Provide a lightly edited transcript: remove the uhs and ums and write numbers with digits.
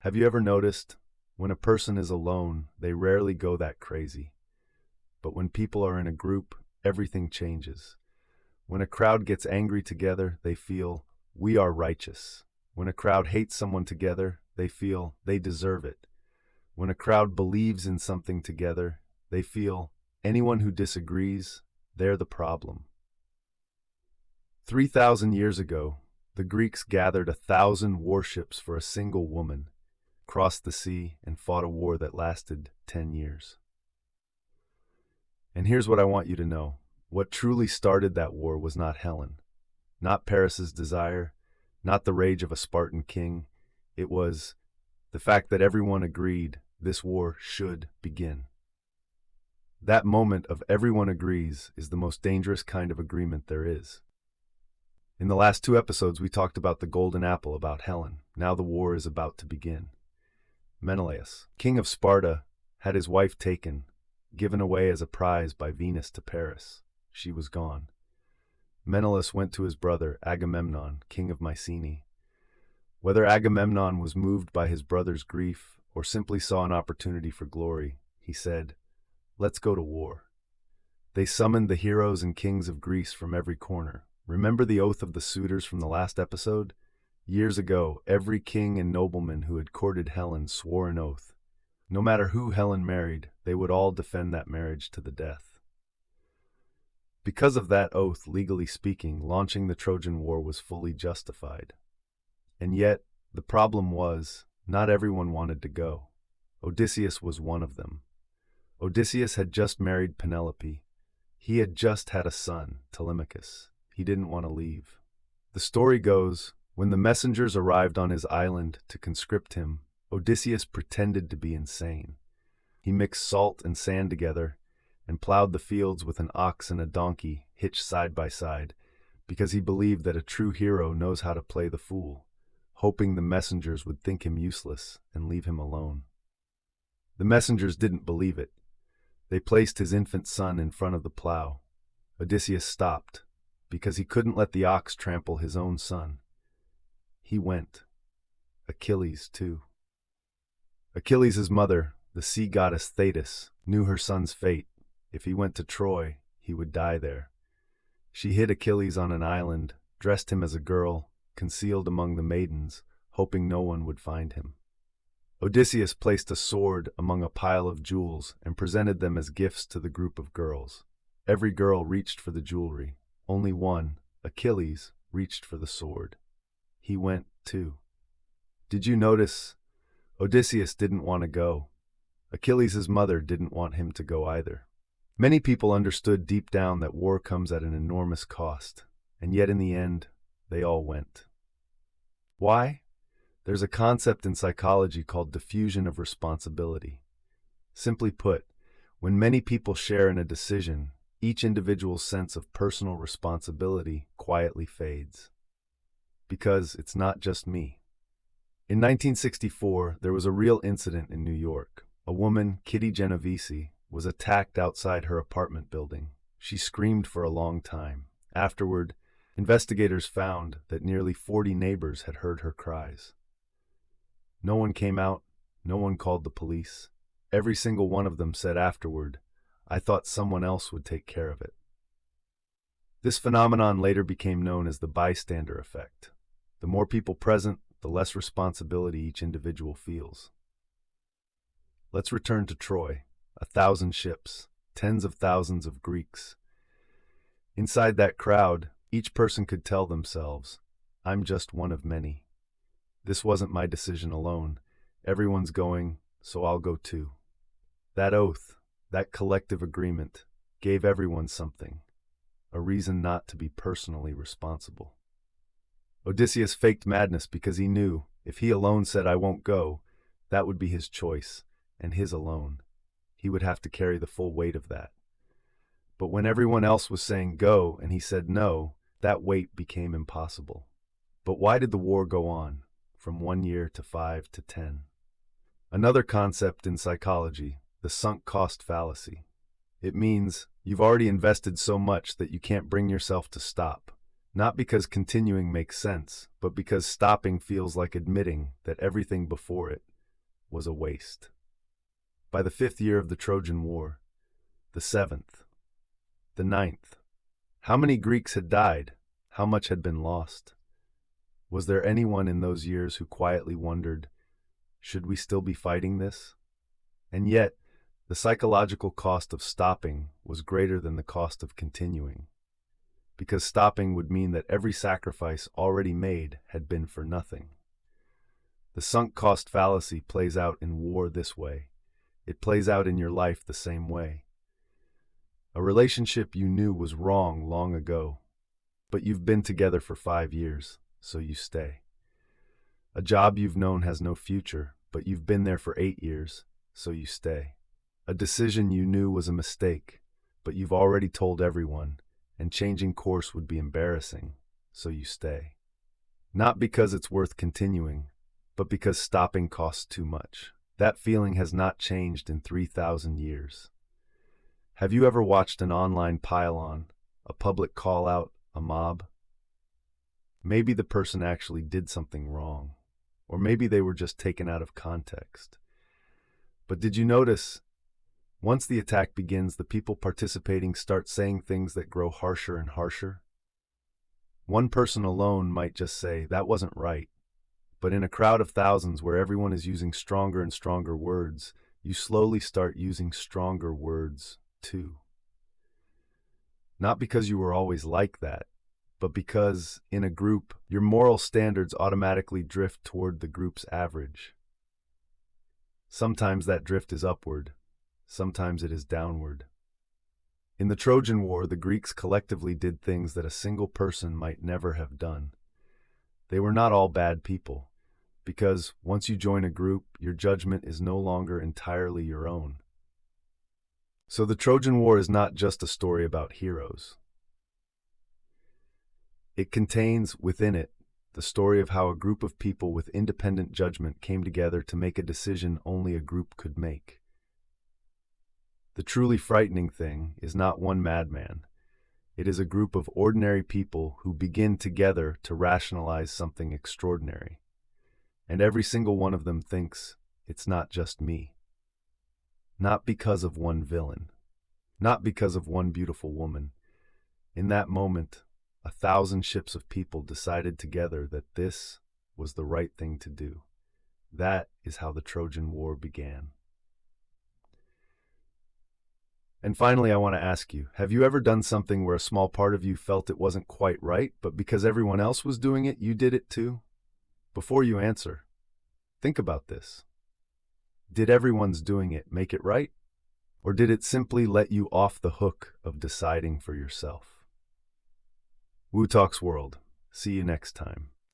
Have you ever noticed, when a person is alone, they rarely go that crazy. But when people are in a group, everything changes. When a crowd gets angry together, they feel, we are righteous. When a crowd hates someone together, they feel, they deserve it. When a crowd believes in something together, they feel, anyone who disagrees, they're the problem. 3,000 years ago, the Greeks gathered 1,000 warships for a single woman, crossed the sea, and fought a war that lasted 10 years. And here's what I want you to know. What truly started that war was not Helen, not Paris's desire, not the rage of a Spartan king. It was the fact that everyone agreed this war should begin. That moment of everyone agrees is the most dangerous kind of agreement there is. In the last 2 episodes, we talked about the golden apple, about Helen. Now the war is about to begin. Menelaus, king of Sparta, had his wife taken, given away as a prize by Venus to Paris. She was gone. Menelaus went to his brother Agamemnon, king of Mycenae. Whether Agamemnon was moved by his brother's grief or simply saw an opportunity for glory, he said, "Let's go to war." They summoned the heroes and kings of Greece from every corner. Remember the oath of the suitors from the last episode? Years ago, every king and nobleman who had courted Helen swore an oath. No matter who Helen married, they would all defend that marriage to the death. Because of that oath, legally speaking, launching the Trojan War was fully justified. And yet, the problem was, not everyone wanted to go. Odysseus was one of them. Odysseus had just married Penelope. He had just had a son, Telemachus. He didn't want to leave. The story goes, when the messengers arrived on his island to conscript him, Odysseus pretended to be insane. He mixed salt and sand together and plowed the fields with an ox and a donkey hitched side by side, because he believed that a true hero knows how to play the fool, hoping the messengers would think him useless and leave him alone. The messengers didn't believe it. They placed his infant son in front of the plow. Odysseus stopped, because he couldn't let the ox trample his own son. He went. Achilles, too. Achilles' mother, the sea goddess Thetis, knew her son's fate. If he went to Troy, he would die there. She hid Achilles on an island, dressed him as a girl, concealed among the maidens, hoping no one would find him. Odysseus placed a sword among a pile of jewels and presented them as gifts to the group of girls. Every girl reached for the jewelry. Only one, Achilles, reached for the sword. He went, too. Did you notice? Odysseus didn't want to go. Achilles' mother didn't want him to go either. Many people understood deep down that war comes at an enormous cost, and yet in the end, they all went. Why? There's a concept in psychology called diffusion of responsibility. Simply put, when many people share in a decision, each individual's sense of personal responsibility quietly fades. Because it's not just me. In 1964, there was a real incident in New York. A woman, Kitty Genovese, was attacked outside her apartment building. She screamed for a long time. Afterward, investigators found that nearly 40 neighbors had heard her cries. No one came out, no one called the police. Every single one of them said afterward, "I thought someone else would take care of it." This phenomenon later became known as the bystander effect. The more people present, the less responsibility each individual feels. Let's return to Troy. 1,000 ships, tens of thousands of Greeks. Inside that crowd, each person could tell themselves, "I'm just one of many. This wasn't my decision alone. Everyone's going, so I'll go too." That oath, that collective agreement, gave everyone something, a reason not to be personally responsible. Odysseus faked madness because he knew, if he alone said, "I won't go," that would be his choice, and his alone. He would have to carry the full weight of that. But when everyone else was saying go and he said no, that weight became impossible. But why did the war go on, from 1 year to 5 to 10? Another concept in psychology, the sunk cost fallacy. It means you've already invested so much that you can't bring yourself to stop. Not because continuing makes sense, but because stopping feels like admitting that everything before it, was a waste. By the 5th year of the Trojan War, the 7th, the 9th, how many Greeks had died? How much had been lost? Was there anyone in those years who quietly wondered, should we still be fighting this? And yet, the psychological cost of stopping was greater than the cost of continuing, because stopping would mean that every sacrifice already made had been for nothing. The sunk cost fallacy plays out in war this way. It plays out in your life the same way. A relationship you knew was wrong long ago, but you've been together for 5 years, so you stay. A job you've known has no future, but you've been there for 8 years, so you stay. A decision you knew was a mistake, but you've already told everyone, and changing course would be embarrassing, so you stay. Not because it's worth continuing, but because stopping costs too much. That feeling has not changed in 3,000 years. Have you ever watched an online pile-on, a public call-out, a mob? Maybe the person actually did something wrong, or maybe they were just taken out of context. But did you notice, once the attack begins, the people participating start saying things that grow harsher and harsher? One person alone might just say, that wasn't right. But in a crowd of thousands where everyone is using stronger and stronger words, you slowly start using stronger words too. Not because you were always like that, but because, in a group, your moral standards automatically drift toward the group's average. Sometimes that drift is upward, sometimes it is downward. In the Trojan War, the Greeks collectively did things that a single person might never have done. They were not all bad people, because once you join a group, your judgment is no longer entirely your own. So the Trojan War is not just a story about heroes. It contains, within it, the story of how a group of people with independent judgment came together to make a decision only a group could make. The truly frightening thing is not one madman. It is a group of ordinary people who begin together to rationalize something extraordinary. And every single one of them thinks, it's not just me. Not because of one villain. Not because of one beautiful woman. In that moment, 1,000 ships of people decided together that this was the right thing to do. That is how the Trojan War began. And finally, I want to ask you, have you ever done something where a small part of you felt it wasn't quite right, but because everyone else was doing it, you did it too? Before you answer, think about this. Did everyone's doing it make it right? Or did it simply let you off the hook of deciding for yourself? Woo Talks World. See you next time.